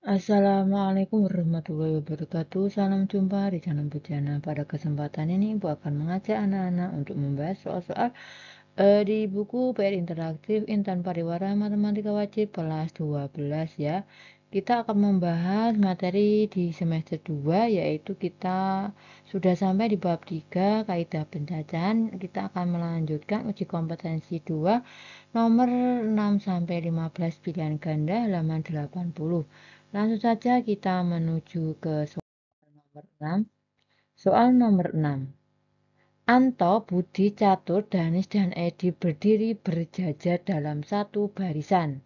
Assalamualaikum warahmatullahi wabarakatuh. Salam jumpa di Channel Bujana. Pada kesempatan ini, Ibu akan mengajak anak-anak untuk membahas soal-soal di buku PR Interaktif Intan Pariwara Matematika Wajib kelas 12 ya. Kita akan membahas materi di semester 2 yaitu kita sudah sampai di bab 3 kaidah pencacahan. Kita akan melanjutkan uji kompetensi 2 nomor 6 sampai 15 pilihan ganda halaman 80. Langsung saja kita menuju ke soal nomor 6. Soal nomor 6. Anto, Budi, Catur, Danis, dan Edi berdiri berjajar dalam satu barisan.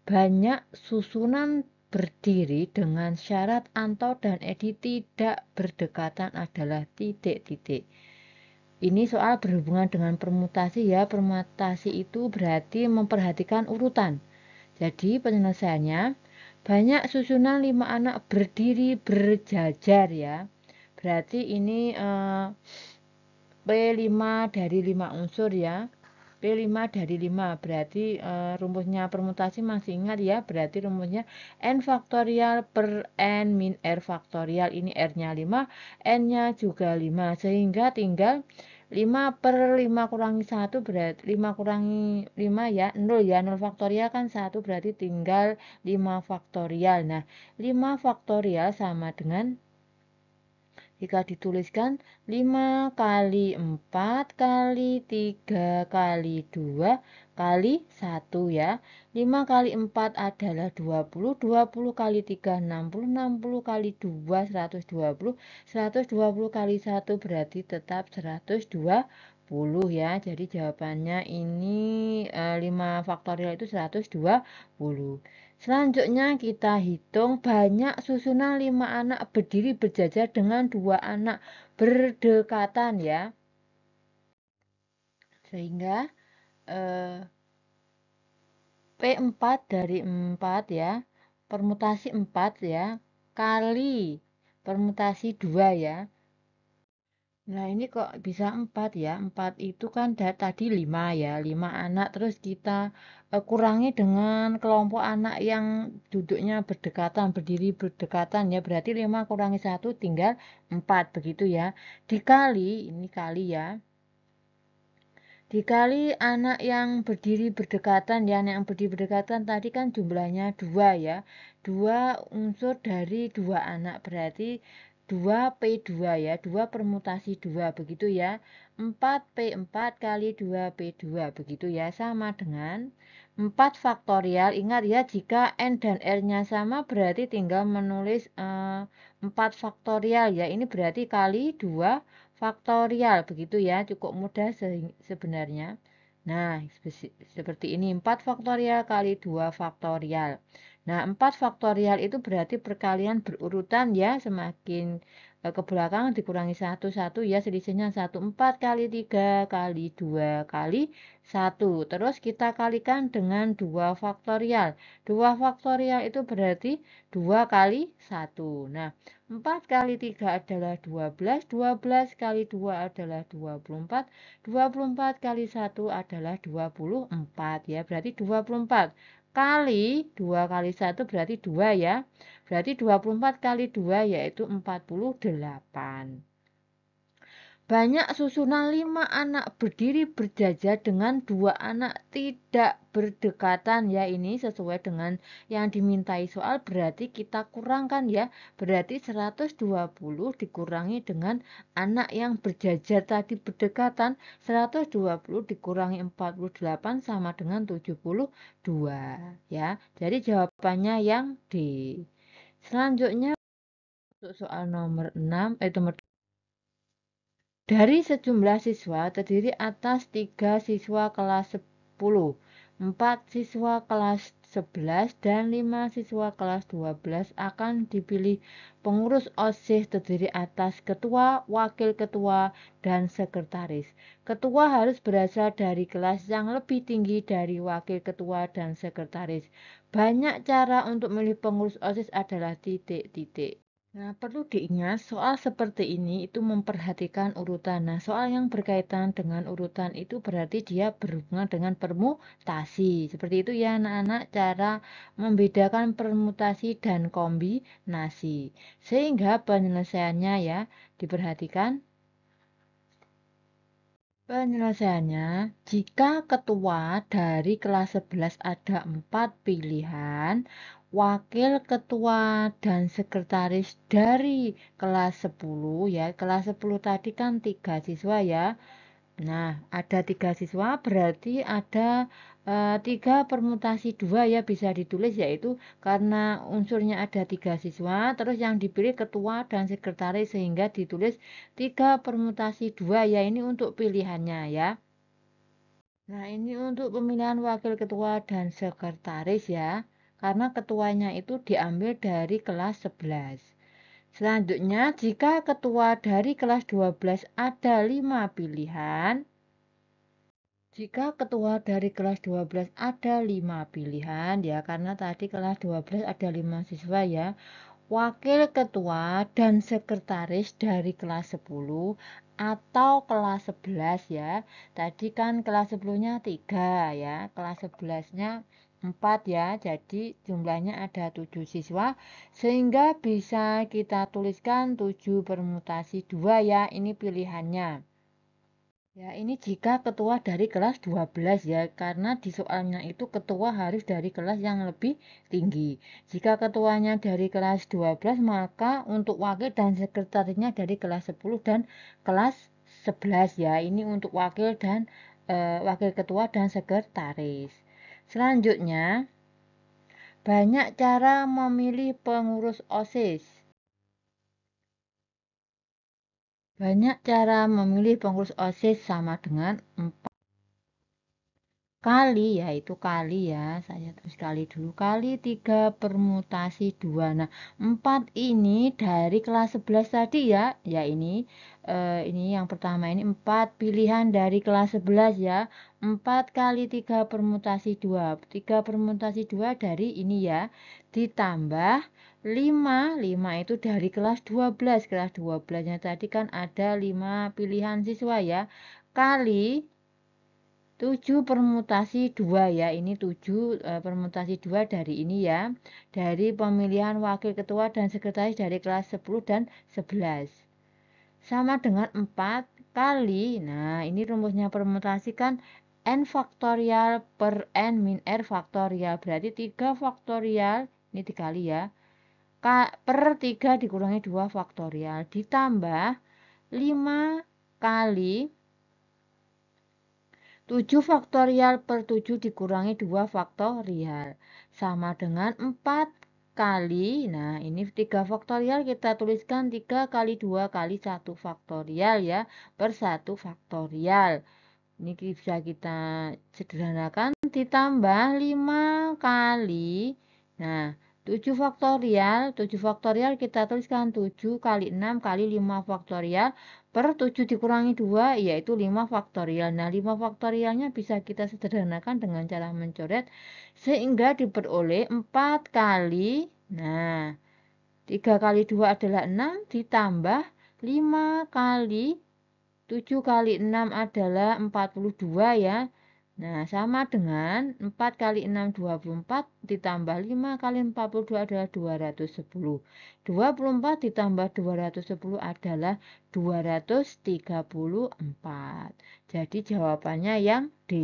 Banyak susunan berdiri dengan syarat Anto dan Edi tidak berdekatan adalah titik-titik. Ini soal berhubungan dengan permutasi ya. Permutasi itu berarti memperhatikan urutan. Jadi penyelesaiannya, banyak susunan 5 anak berdiri berjajar ya. Berarti ini P5 dari 5 unsur ya. P5 dari 5 berarti rumusnya permutasi masih ingat ya. Berarti rumusnya N faktorial per N min R faktorial. Ini R-nya 5, N-nya juga 5. Sehingga tinggal 5 per 5 kurangi 1 berarti 5 kurangi 5 ya 0 ya. 0 faktorial kan 1 berarti tinggal 5 faktorial. Nah 5 faktorial sama dengan jika dituliskan 5 kali 4 kali 3 kali 2 kali 1 ya. 5 kali 4 adalah 20, 20 kali 3 60, 60 kali 2 120, 120 kali 1 berarti tetap 120 ya. Jadi jawabannya ini 5 faktorial itu 120. Selanjutnya kita hitung banyak susunan 5 anak berdiri berjajar dengan 2 anak berdekatan ya. Sehingga P4 dari 4 ya. Permutasi 4 ya. Kali permutasi 2 ya. Nah ini kok bisa 4 ya. 4 itu kan tadi 5 ya. 5 anak terus kita kurangi dengan kelompok anak yang duduknya berdekatan, berdiri berdekatan ya. Berarti 5 kurangi 1 tinggal 4 begitu ya. Dikali, ini kali ya. Dikali anak yang berdiri berdekatan ya. Anak yang berdiri berdekatan tadi kan jumlahnya 2 ya. 2 unsur dari 2 anak berarti 2P2 ya, 2 permutasi 2 begitu ya. 4P4 kali 2P2 begitu ya, sama dengan 4 faktorial. Ingat ya, jika N dan R-nya sama berarti tinggal menulis 4 faktorial ya. Ini berarti kali 2 faktorial begitu ya, cukup mudah sebenarnya. Nah, seperti ini 4 faktorial kali 2 faktorial. Nah, 4 faktorial itu berarti perkalian berurutan ya, semakin ke belakang dikurangi 1, 1 ya, selisihnya 1. 4 kali 3 kali 2 kali 1. Terus kita kalikan dengan 2 faktorial. 2 faktorial itu berarti 2 kali 1. Nah, 4 kali 3 adalah 12, 12 kali 2 adalah 24, 24 kali 1 adalah 24 ya, berarti 24 kali 2 kali 1 berarti 2 ya. Berarti 24 kali 2 yaitu 48. Banyak susunan 5 anak berdiri berjajar dengan 2 anak tidak berdekatan ya. Ini sesuai dengan yang dimintai soal berarti kita kurangkan ya. Berarti 120 dikurangi dengan anak yang berjajar tadi berdekatan. 120 dikurangi 48 sama dengan 72 ya. Jadi jawabannya yang D. Selanjutnya untuk soal nomor 6 nomor dari sejumlah siswa terdiri atas 3 siswa kelas 10, 4 siswa kelas 11, dan 5 siswa kelas 12 akan dipilih pengurus OSIS terdiri atas ketua, wakil ketua, dan sekretaris. Ketua harus berasal dari kelas yang lebih tinggi dari wakil ketua dan sekretaris. Banyak cara untuk memilih pengurus OSIS adalah titik-titik. Nah, perlu diingat soal seperti ini itu memperhatikan urutan. Nah, soal yang berkaitan dengan urutan itu berarti dia berhubungan dengan permutasi. Seperti itu ya anak-anak cara membedakan permutasi dan kombinasi. Sehingga penyelesaiannya ya diperhatikan. Penyelesaiannya, jika ketua dari kelas 11 ada 4 pilihan, wakil ketua dan sekretaris dari kelas 10 ya, kelas 10 tadi kan 3 siswa ya. Nah, ada 3 siswa berarti ada 3 permutasi 2 ya bisa ditulis yaitu karena unsurnya ada 3 siswa, terus yang dipilih ketua dan sekretaris sehingga ditulis 3 permutasi 2 ya ini untuk pilihannya ya. Nah, ini untuk pemilihan wakil ketua dan sekretaris ya. Karena ketuanya itu diambil dari kelas 11. Selanjutnya, jika ketua dari kelas 12 ada 5 pilihan, jika ketua dari kelas 12 ada 5 pilihan ya, karena tadi kelas 12 ada 5 siswa ya, wakil ketua dan sekretaris dari kelas 10 atau kelas 11 ya. Tadi kan kelas 10-nya 3 ya, kelas 11-nya 4 ya. Jadi jumlahnya ada 7 siswa sehingga bisa kita tuliskan 7 permutasi 2 ya. Ini pilihannya. Ya, ini jika ketua dari kelas 12 ya, karena di soalnya itu ketua harus dari kelas yang lebih tinggi. Jika ketuanya dari kelas 12, maka untuk wakil dan sekretarisnya dari kelas 10 dan kelas 11 ya. Ini untuk wakil dan wakil ketua dan sekretaris. Selanjutnya, banyak cara memilih pengurus OSIS. Banyak cara memilih pengurus OSIS sama dengan kali yaitu kali ya saya tulis kali dulu kali 3 permutasi 2. Nah 4 ini dari kelas 11 tadi ya ini yang pertama ini 4 pilihan dari kelas 11 ya 4 kali 3 permutasi 2 3 permutasi 2 dari ini ya ditambah 5 itu dari kelas 12 kelas 12 nya tadi kan ada 5 pilihan siswa ya kali 7 permutasi 2 ya. Ini 7 permutasi 2 dari ini ya. Dari pemilihan wakil ketua dan sekretaris dari kelas 10 dan 11. Sama dengan 4 kali. Nah, ini rumusnya permutasi kan n faktorial per n min r faktorial. Berarti 3 faktorial, ini dikali ya. Per 3 dikurangi 2 faktorial. Ditambah 5 kali 7 faktorial per 7 dikurangi 2 faktorial. Sama dengan 4 kali, nah ini 3 faktorial kita tuliskan 3 kali 2 kali 1 faktorial ya, per 1 faktorial. Ini bisa kita sederhanakan ditambah 5 kali, nah 7 faktorial kita tuliskan 7 kali 6 kali 5 faktorial per 7 dikurangi 2 yaitu 5 faktorial. Nah 5 faktorialnya bisa kita sederhanakan dengan cara mencoret sehingga diperoleh 4 kali, nah 3 kali 2 adalah 6 ditambah 5 kali 7 kali 6 adalah 42 ya. Nah, sama dengan 4 kali 6 24 ditambah 5 kali 42 adalah 210. 24 ditambah 210 adalah 234. Jadi jawabannya yang D.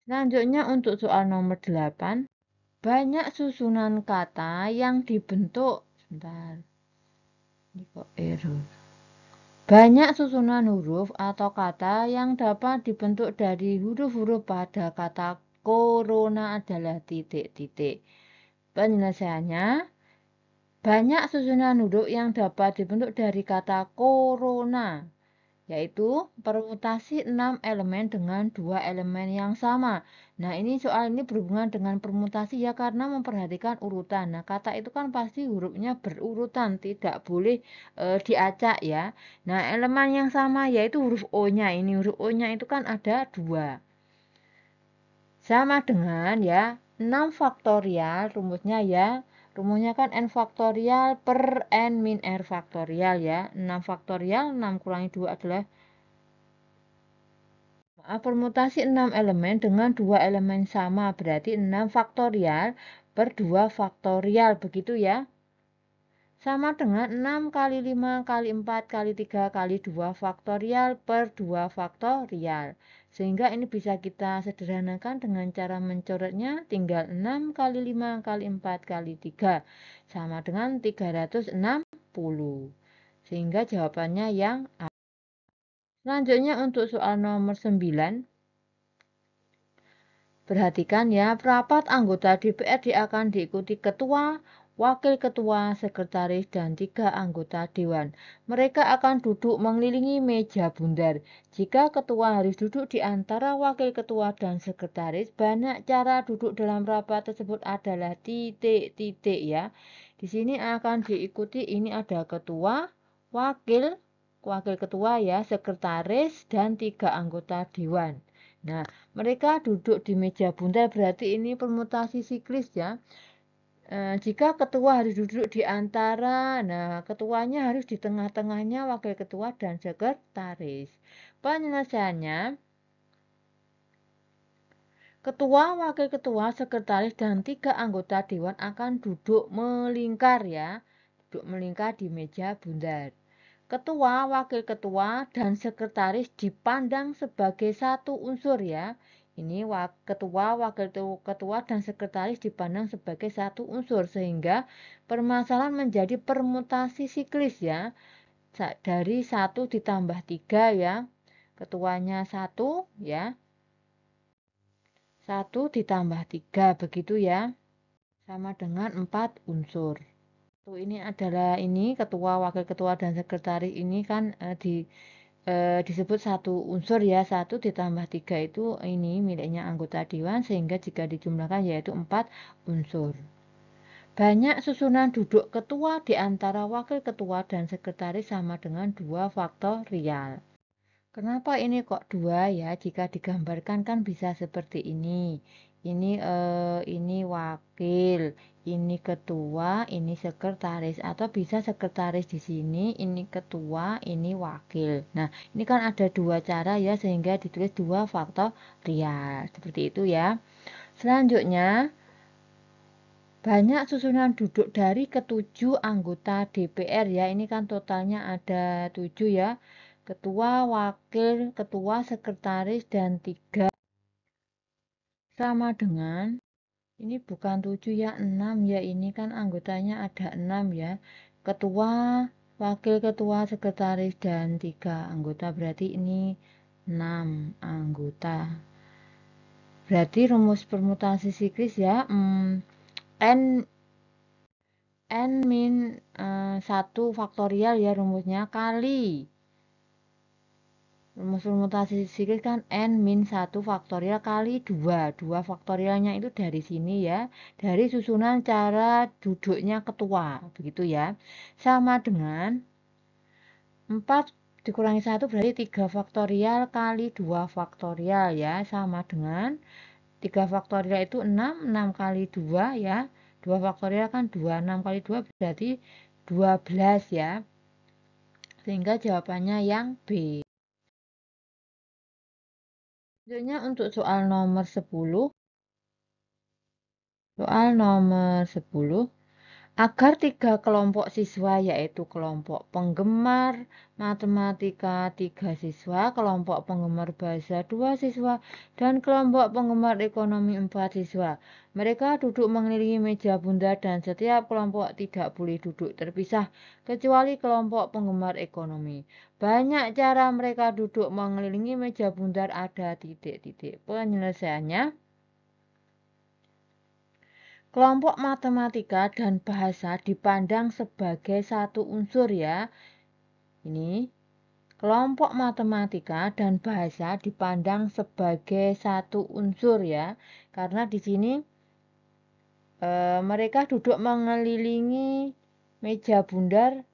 Selanjutnya untuk soal nomor 8. Banyak susunan kata yang dibentuk. Sebentar. Ini kok error. Banyak susunan huruf atau kata yang dapat dibentuk dari huruf-huruf pada kata corona adalah titik-titik. Penyelesaiannya, banyak susunan huruf yang dapat dibentuk dari kata corona, yaitu permutasi 6 elemen dengan 2 elemen yang sama. Nah, ini soal ini berhubungan dengan permutasi ya karena memperhatikan urutan. Nah, kata itu kan pasti hurufnya berurutan, tidak boleh diacak ya. Nah, elemen yang sama yaitu huruf O-nya. Ini huruf O-nya itu kan ada 2. Sama dengan ya 6 faktorial rumusnya ya Rumusnya kan n faktorial per n min r faktorial ya. 6 faktorial, 6 kurangi 2 adalah permutasi 6 elemen dengan 2 elemen sama, berarti 6 faktorial per 2 faktorial, begitu ya. Sama dengan 6 kali 5 kali 4 kali 3 kali 2 faktorial per 2 faktorial. Sehingga ini bisa kita sederhanakan dengan cara mencoretnya, tinggal 6 kali 5 kali 4 kali 3 sama dengan 360. Sehingga jawabannya yang A. Selanjutnya untuk soal nomor 9. Perhatikan ya, rapat anggota DPRD akan diikuti ketua, wakil ketua, sekretaris, dan 3 anggota dewan. Mereka akan duduk mengelilingi meja bundar. Jika ketua harus duduk di antara wakil ketua dan sekretaris, banyak cara duduk dalam rapat tersebut adalah titik-titik ya. Di sini akan diikuti, ini ada ketua, wakil ketua ya, sekretaris, dan 3 anggota dewan. Nah, mereka duduk di meja bundar, berarti ini permutasi siklis ya. Jika ketua harus duduk di antara, nah ketuanya harus di tengah-tengahnya, wakil ketua dan sekretaris. Penyelesaiannya, ketua, wakil ketua, sekretaris, dan 3 anggota dewan akan duduk melingkar ya. Duduk melingkar di meja bundar. Ketua, wakil ketua, dan sekretaris dipandang sebagai satu unsur ya. Ini ketua, wakil ketua, dan sekretaris dipandang sebagai satu unsur. Sehingga permasalahan menjadi permutasi siklis ya. Dari 1 ditambah 3 ya. Ketuanya 1 ya. 1 ditambah 3 begitu ya. Sama dengan 4 unsur. Ini adalah ini ketua, wakil ketua, dan sekretaris ini kan disebut satu unsur ya. 1 ditambah 3 itu ini miliknya anggota dewan, sehingga jika dijumlahkan yaitu 4 unsur. Banyak susunan duduk ketua di antara wakil ketua dan sekretaris sama dengan 2 faktorial. Kenapa ini kok 2 ya? Jika digambarkan kan bisa seperti ini. Ini wakil, ini ketua, ini sekretaris, atau bisa sekretaris di sini, ini ketua, ini wakil. Nah, ini kan ada 2 cara ya, sehingga ditulis 2 faktorial. Seperti itu ya. Selanjutnya, banyak susunan duduk dari ketujuh anggota DPR ya. Ini kan totalnya ada 7 ya. Ketua, wakil, ketua, sekretaris, dan 3 sama dengan, ini bukan 7 ya, 6 ya. Ini kan anggotanya ada 6 ya. Ketua, wakil ketua, sekretaris, dan 3 anggota. Berarti ini 6 anggota. Berarti rumus permutasi siklis ya, N min 1 faktorial ya rumusnya, kali rumus permutasi siklis kan N min 1 faktorial kali 2 faktorialnya itu dari sini ya, dari susunan cara duduknya ketua, begitu ya. Sama dengan 4 dikurangi 1 berarti 3 faktorial kali 2 faktorial ya, sama dengan 3 faktorial itu 6 kali 2 ya. 2 faktorial kan 2, 6 kali 2 berarti 12 ya. Sehingga jawabannya yang B. Selanjutnya untuk soal nomor 10. Soal nomor 10. Agar 3 kelompok siswa, yaitu kelompok penggemar matematika 3 siswa, kelompok penggemar bahasa 2 siswa, dan kelompok penggemar ekonomi 4 siswa. Mereka duduk mengelilingi meja bundar dan setiap kelompok tidak boleh duduk terpisah, kecuali kelompok penggemar ekonomi. Banyak cara mereka duduk mengelilingi meja bundar, ada titik-titik. Penyelesaiannya, kelompok matematika dan bahasa dipandang sebagai satu unsur ya. Ini kelompok matematika dan bahasa dipandang sebagai satu unsur ya. Karena di sini mereka duduk mengelilingi meja bundar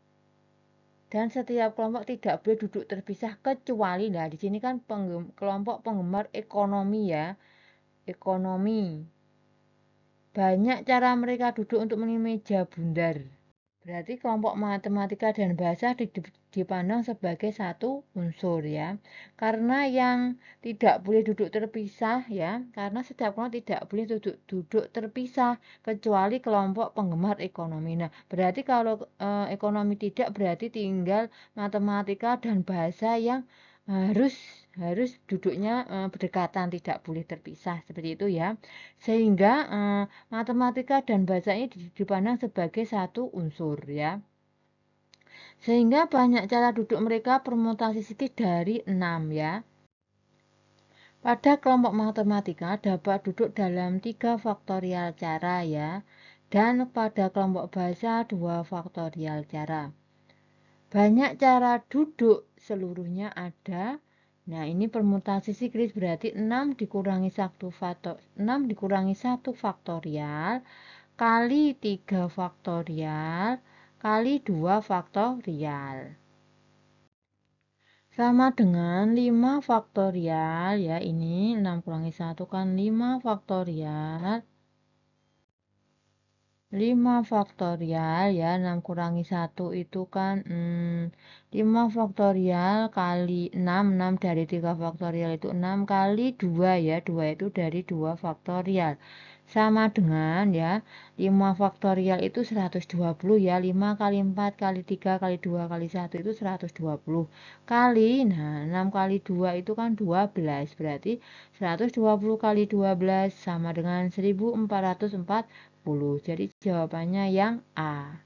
dan setiap kelompok tidak boleh duduk terpisah, kecuali, nah di sini kan kelompok penggemar ekonomi ya. Ekonomi. Banyak cara mereka duduk untuk meja bundar. Berarti kelompok matematika dan bahasa dipandang sebagai satu unsur ya. Karena yang tidak boleh duduk terpisah ya, karena setiap kelompok tidak boleh duduk terpisah kecuali kelompok penggemar ekonomi. Nah, berarti kalau ekonomi tidak, berarti tinggal matematika dan bahasa yang harus duduknya berdekatan, tidak boleh terpisah seperti itu ya. Sehingga matematika dan bahasa ini dipandang sebagai satu unsur ya. Sehingga banyak cara duduk mereka permutasi sedikit dari 6 ya. Pada kelompok matematika dapat duduk dalam 3 faktorial cara ya. Dan pada kelompok bahasa 2 faktorial cara. Banyak cara duduk seluruhnya ada. Nah, ini permutasi siklis berarti 6 dikurangi 1 faktorial kali 3 faktorial kali 2 faktorial. Sama dengan 5 faktorial ya, ini 6 kurangi 1 kan 5 faktorial. 5 faktorial ya, 6 kurangi 1 itu kan 5 faktorial kali 6, 6 dari 3 faktorial itu 6 kali 2 ya, 2 itu dari 2 faktorial. Sama dengan ya, 5 faktorial itu 120 ya, 5 kali 4 kali 3 kali 2 kali 1 itu 120. Kali, nah 6 kali 2 itu kan 12, berarti 120 kali 12 sama dengan 1440. Jadi jawabannya yang A.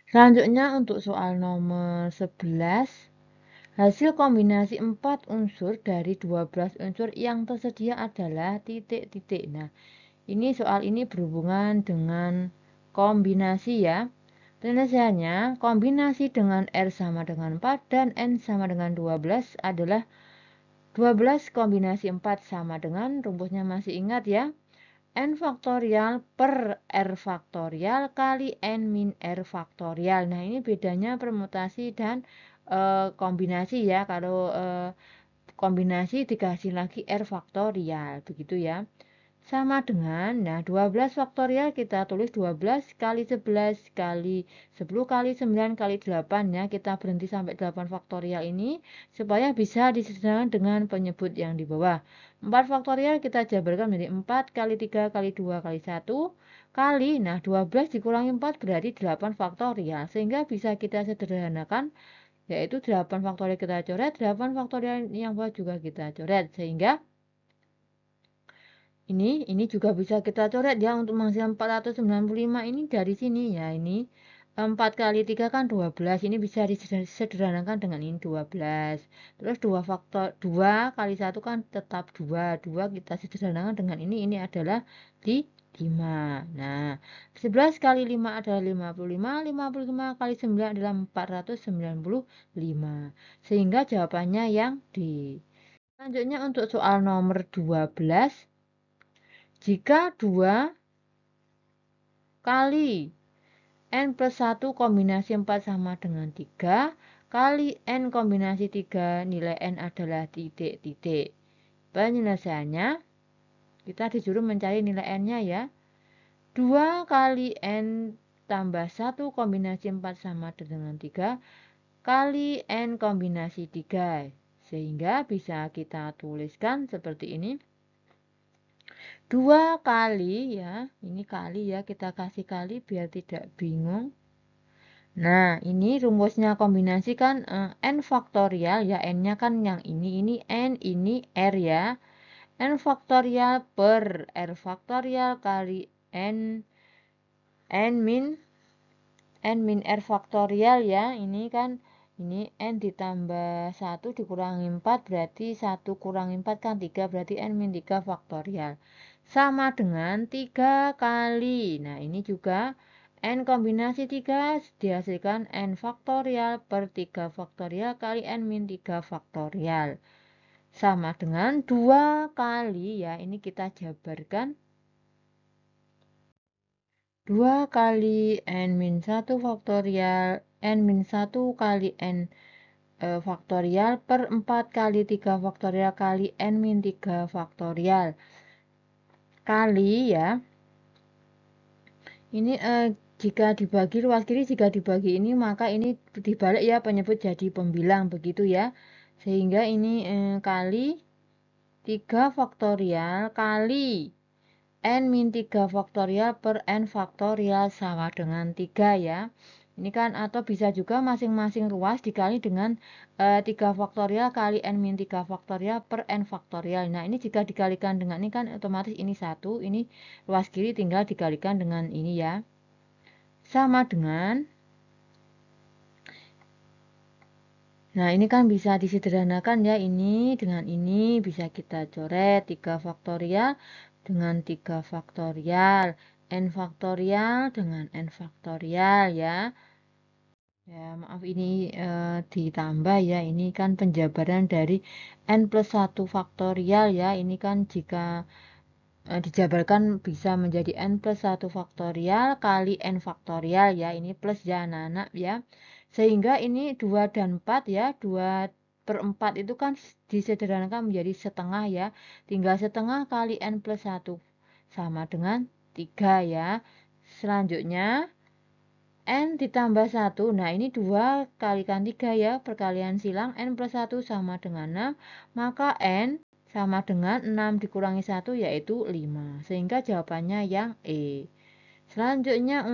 Selanjutnya untuk soal nomor 11. Hasil kombinasi 4 unsur dari 12 unsur yang tersedia adalah titik-titik. Nah, ini soal ini berhubungan dengan kombinasi ya. Penyelesaiannya, kombinasi dengan R sama dengan 4 dan N sama dengan 12 adalah 12 kombinasi 4 sama dengan, rumusnya masih ingat ya, N faktorial per R faktorial kali N min R faktorial. Nah, ini bedanya permutasi dan kombinasi ya. Kalau kombinasi dikasih lagi R faktorial, begitu ya. Sama dengan, nah 12 faktorial kita tulis 12 kali 11 kali 10 kali 9 kali 8 ya. Kita berhenti sampai 8 faktorial ini supaya bisa disederhanakan dengan penyebut yang di bawah. 4 faktorial kita jabarkan menjadi 4 kali 3 kali 2 kali 1 kali, nah 12 dikurangi 4 berarti 8 faktorial. Sehingga bisa kita sederhanakan, yaitu 8 faktorial kita coret, 8 faktorial yang bawah juga kita coret. Sehingga ini juga bisa kita coret ya, untuk menghasilkan 495 ini dari sini ya, ini 4 kali 3 kan 12, ini bisa disederhanakan dengan ini 12. Terus 2 kali 1 kan tetap 2, 2 kita sederhanakan dengan ini adalah 5. Nah, 11 kali 5 adalah 55, 55 kali 9 adalah 495. Sehingga jawabannya yang D. Selanjutnya untuk soal nomor 12. Jika 2 kali N plus 1 kombinasi 4 sama dengan 3 kali N kombinasi 3, nilai N adalah titik-titik. Penyelesaiannya, kita disuruh mencari nilai N-nya ya. 2 kali N tambah 1 kombinasi 4 sama dengan 3 kali N kombinasi 3. Sehingga bisa kita tuliskan seperti ini. 2 kali ya, ini kali ya, kita kasih kali biar tidak bingung. Nah, ini rumusnya kombinasi kan N faktorial ya, N-nya kan yang ini N, ini R ya. N faktorial per R faktorial kali N min R faktorial ya. Ini kan, ini N ditambah 1 dikurangi 4 berarti 1 kurangi 4 kan 3, berarti N min 3 faktorial. Sama dengan 3 kali. Nah, ini juga N kombinasi 3 dihasilkan N faktorial per 3 faktorial kali N min 3 faktorial. Sama dengan 2 kali ya, ini kita jabarkan. 2 kali N min 1 faktorial, N min 1 kali N faktorial per 4 kali 3 faktorial kali N min 3 faktorial. kali ya. Ini jika dibagi luas kiri, jika dibagi ini, maka ini dibalik ya, penyebut jadi pembilang begitu ya. Sehingga ini kali 3 faktorial kali n min 3 faktorial per n faktorial sama dengan 3 ya. Ini kan, atau bisa juga masing-masing ruas dikali dengan 3 faktorial kali n min 3 faktorial per n faktorial. Nah, ini jika dikalikan dengan ini kan otomatis ini 1, ini ruas kiri tinggal dikalikan dengan ini ya. Sama dengan, nah ini kan bisa disederhanakan ya, ini dengan ini bisa kita coret 3 faktorial dengan 3 faktorial, n faktorial dengan n faktorial ya. Ya, maaf ini ditambah ya, ini kan penjabaran dari n plus 1 faktorial ya. Ini kan jika dijabarkan bisa menjadi n plus 1 faktorial kali n faktorial ya. Ini plus ya anak-anak ya. Sehingga ini 2 dan 4 ya, 2/4 itu kan disederhanakan menjadi setengah ya. Tinggal setengah kali n plus 1 sama dengan 3 ya. Selanjutnya n ditambah 1, nah ini 2 kalikan 3 ya, perkalian silang, n plus 1 sama dengan 6, maka n sama dengan 6 dikurangi 1 yaitu 5, sehingga jawabannya yang E. Selanjutnya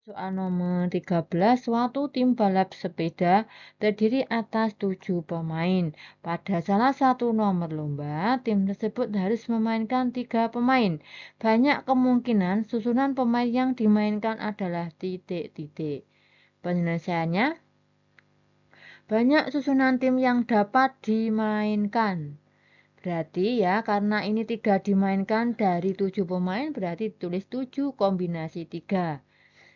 soal nomor 13, suatu tim balap sepeda terdiri atas 7 pemain. Pada salah satu nomor lomba, tim tersebut harus memainkan 3 pemain. Banyak kemungkinan susunan pemain yang dimainkan adalah titik-titik. Penyelesaiannya, banyak susunan tim yang dapat dimainkan. Berarti ya, karena ini 3 dimainkan dari 7 pemain, berarti ditulis 7 kombinasi 3.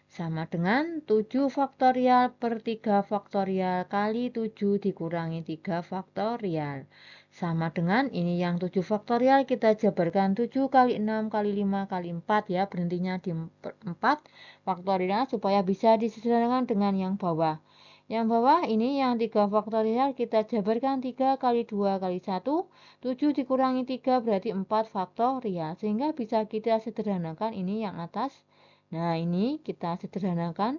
Sama dengan 7 faktorial per 3 faktorial kali 7 dikurangi 3 faktorial. Sama dengan ini yang 7 faktorial kita jabarkan 7 kali 6 kali 5 kali 4 ya. Berhentinya di 4 faktorial supaya bisa disederhanakan dengan yang bawah. Yang bawah ini yang 3 faktorial kita jabarkan 3 kali 2 kali 1. 7 dikurangi 3 berarti 4 faktorial. Sehingga bisa kita sederhanakan ini yang atas. Nah, ini kita sederhanakan.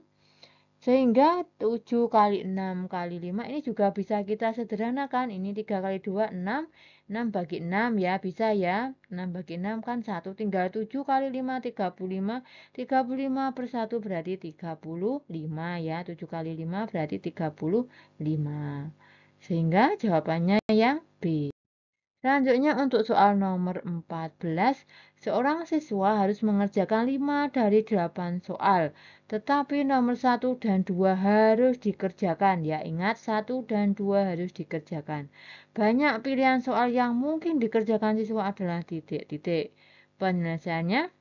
Sehingga 7 kali 6 kali 5 ini juga bisa kita sederhanakan. Ini 3 kali 2, 6. 6 bagi 6 ya, bisa ya. 6 bagi 6 kan 1. Tinggal 7 kali 5, 35. 35 per 1 berarti 35 ya. 7 kali 5 berarti 35. Sehingga jawabannya yang B. Selanjutnya untuk soal nomor 14, seorang siswa harus mengerjakan 5 dari 8 soal, tetapi nomor 1 dan 2 harus dikerjakan. Ya, ingat 1 dan 2 harus dikerjakan. Banyak pilihan soal yang mungkin dikerjakan siswa adalah titik-titik. Penyelesaiannya,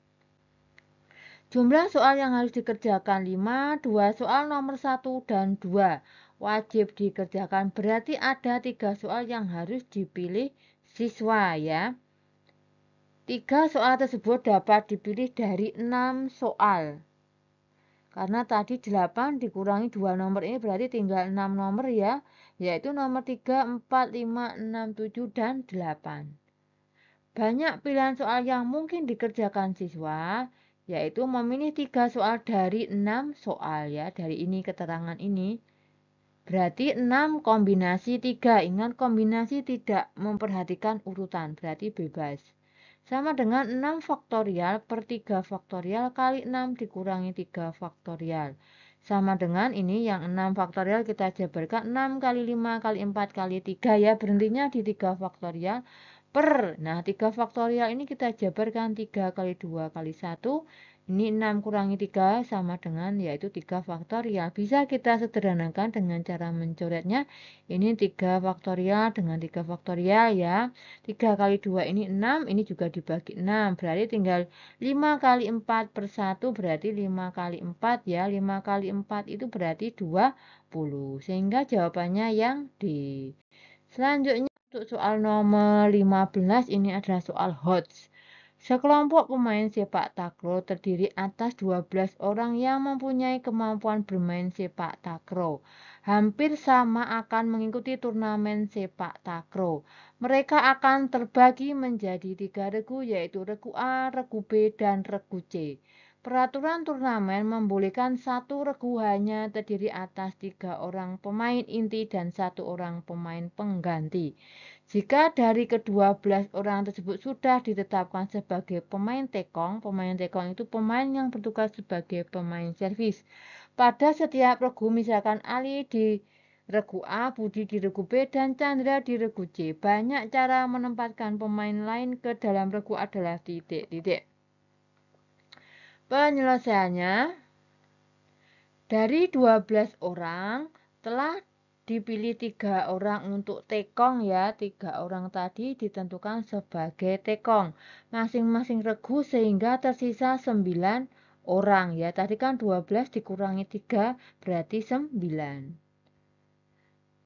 jumlah soal yang harus dikerjakan 5, 2 soal nomor 1 dan 2 wajib dikerjakan. Berarti ada 3 soal yang harus dipilih siswa ya. 3 soal tersebut dapat dipilih dari 6 soal. Karena tadi 8 dikurangi 2 nomor ini berarti tinggal 6 nomor ya. Yaitu nomor 3, 4, 5, 6, 7, dan 8. Banyak pilihan soal yang mungkin dikerjakan siswa, yaitu memilih 3 soal dari 6 soal ya. Dari ini keterangan ini. Berarti 6 kombinasi 3. Ingat kombinasi tidak memperhatikan urutan, berarti bebas. Sama dengan 6 faktorial per 3 faktorial kali 6 dikurangi 3 faktorial. Sama dengan ini yang 6 faktorial kita jabarkan 6 kali 5 kali 4 kali 3 ya. Berhentinya di 3 faktorial per. Nah 3 faktorial ini kita jabarkan 3 kali 2 kali 1. Ini 6 kurangi 3 sama dengan yaitu 3 faktorial. Bisa kita sederhanakan dengan cara mencoretnya. Ini 3 faktorial dengan 3 faktorial ya. 3 kali 2 ini 6, ini juga dibagi 6. Berarti tinggal 5 kali 4 per 1 berarti 5 kali 4 ya. 5 kali 4 itu berarti 20. Sehingga jawabannya yang D. Selanjutnya untuk soal nomor 15 ini adalah soal HOTS. Sekelompok pemain sepak takraw terdiri atas 12 orang yang mempunyai kemampuan bermain sepak takraw. Hampir sama akan mengikuti turnamen sepak takraw. Mereka akan terbagi menjadi 3 regu, yaitu regu A, regu B, dan regu C. Peraturan turnamen membolehkan satu regu hanya terdiri atas 3 orang pemain inti dan 1 orang pemain pengganti. Jika dari ke-12 orang tersebut sudah ditetapkan sebagai pemain tekong itu pemain yang bertugas sebagai pemain servis. Pada setiap regu, misalkan Ali di regu A, Budi di regu B, dan Chandra di regu C. Banyak cara menempatkan pemain lain ke dalam regu adalah titik-titik. Penyelesaiannya, dari 12 orang telah dipilih 3 orang untuk tekong ya. 3 orang tadi ditentukan sebagai tekong masing-masing regu sehingga tersisa 9 orang ya. Tadi kan 12 dikurangi 3 berarti 9.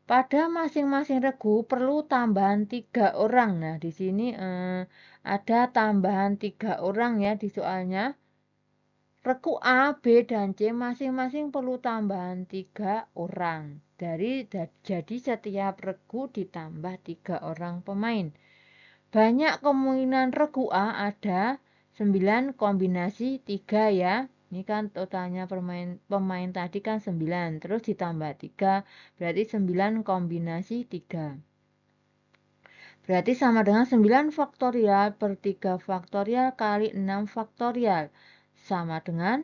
Pada masing-masing regu perlu tambahan 3 orang. Nah, di sini ada tambahan 3 orang ya di soalnya. Regu A, B, dan C masing-masing perlu tambahan 3 orang. Jadi setiap regu ditambah 3 orang pemain. Banyak kemungkinan regu A ada 9 kombinasi 3 ya. Ini kan totalnya pemain tadi kan 9. Terus ditambah 3 berarti 9 kombinasi 3. Berarti sama dengan 9 faktorial per 3 faktorial kali 6 faktorial. Sama dengan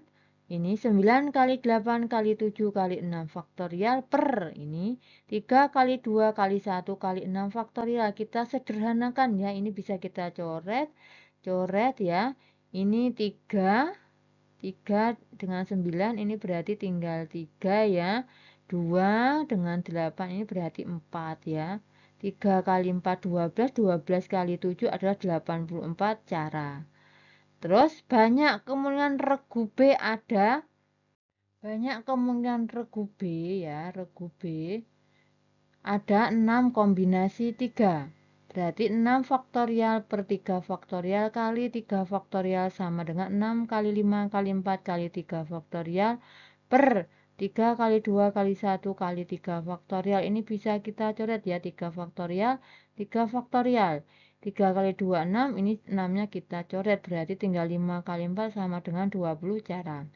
ini 9 kali 8 kali 7 kali 6 faktorial per ini 3 kali 2 kali 1 kali 6 faktorial. Kita sederhanakan ya, ini bisa kita coret ya. Ini 3 dengan 9 ini berarti tinggal 3 ya. 2 dengan 8 ini berarti 4 ya. 3 kali 4 12, 12 kali 7 adalah 84 cara. Terus banyak kemungkinan regu B ada. Banyak kemungkinan regu B ya, regu B ada 6 kombinasi 3. Berarti 6 faktorial per 3 faktorial kali 3 faktorial sama dengan 6 kali 5 kali 4 kali 3 faktorial per 3 kali 2 kali 1 kali 3 faktorial. Ini bisa kita coret ya, 3 faktorial, 3 faktorial. 3 kali 2, 6, ini 6-nya kita coret, berarti tinggal 5 kali 4 sama dengan 20 cara.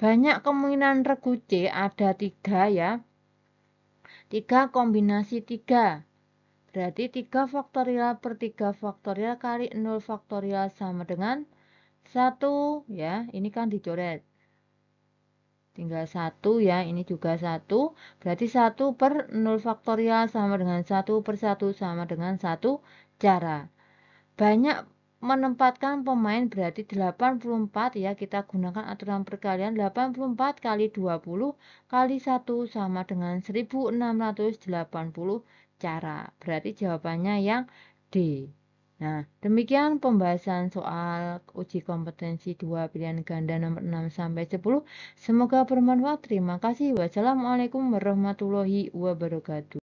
Banyak kemungkinan regu C ada 3 ya. 3 kombinasi 3. Berarti 3 faktorial per 3 faktorial kali 0 faktorial sama dengan 1 ya. Ini kan dicoret. Tinggal 1 ya, ini juga 1. Berarti 1 per 0 faktorial sama dengan 1 per 1 sama dengan 1 cara. Banyak menempatkan pemain berarti 84 ya, kita gunakan aturan perkalian. 84 kali 20 kali 1 sama dengan 1680 cara. Berarti jawabannya yang D. Nah, demikian pembahasan soal uji kompetensi 2 pilihan ganda nomor 6 sampai 10. Semoga bermanfaat. Terima kasih. Wassalamualaikum warahmatullahi wabarakatuh.